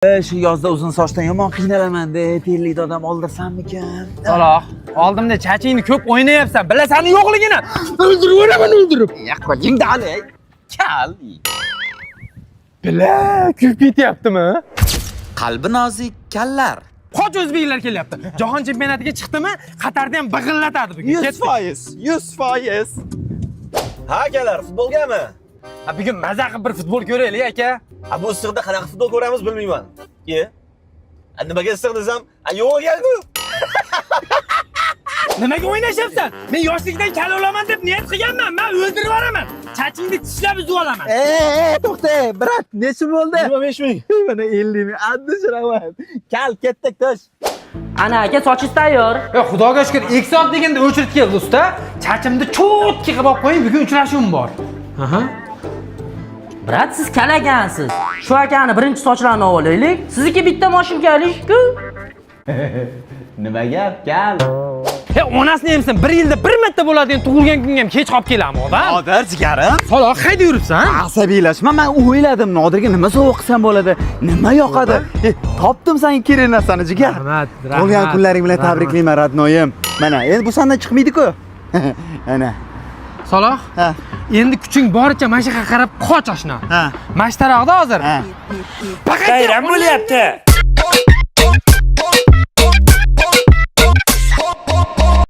Şu yozda uzun sochdan yomon qiynalaman-da, terlikda odam oldirsammikan? Saloh, oldimda chachingni ko'p o'ynayapsan. Bilasanmi yo'qligini? O'ldirib o'ldirib. Qo'yingda hali. Kal. Bila, ko'p ketyaptimi? Qalbi nozik kallar. Qoch o'zbeklar kelyapti. Jahon chempionatiga chiqdimi? Qatarda ham big'illatadi bugun. 100%. Ha akalar, futbolgami? Ha, bugun maza qilib bir futbol ko'raylik aka. Ha bu issiqda qanaqa futbol ko'ramiz bilmayman. Nimaga issiq desam, yo'q ekan-ku. Nimaga o'ynashyapsan? Men yoshlikdan kal olaman deb niyat qilganman. Men o'ldirib yuboraman. Chachingni tishlab uzib olaman. To'xta, brat, necha bo'ldi? 25 ming. Mana 50 ming. Addishiraman. Kal ketdik tosh. Ana aka sochingiz tayyor. Xudoga shukr, 2 soat deganda o'chirib keldi usta. Chachimni cho'tki qilib olib qo'ying, bugun uchrashuvim bor. Aha. Brat, siz kalagansiz. Shu akani birinchi sochlarini olaylik. Sizniki bitta mashinka-ku. Nima gap, kal? He, onasini emsin, 1 yilda 1 marta bo'ladigan tug'ilgan kungam kech qolib kelammi, odam? Nodir jigarim. Saloh, qayda yuribsan? Asabiylashma, men o'yladim, Nodirga nima sovg'a qilsam bo'ladi, nima yoqadi. Topdim senga kerak narsani, jigar. Rahmat. Qolgan kunlaring bilan tabriklayman, radnoyim. Mana, endi bu sendan chiqmaydi-ku. Ana. Saloh, Ha. endi kuching boricha mana shu yoqqa qarab qoch oshna. Ha. Mashtaroqda hozir. Ha. Bayram bo'lyapti.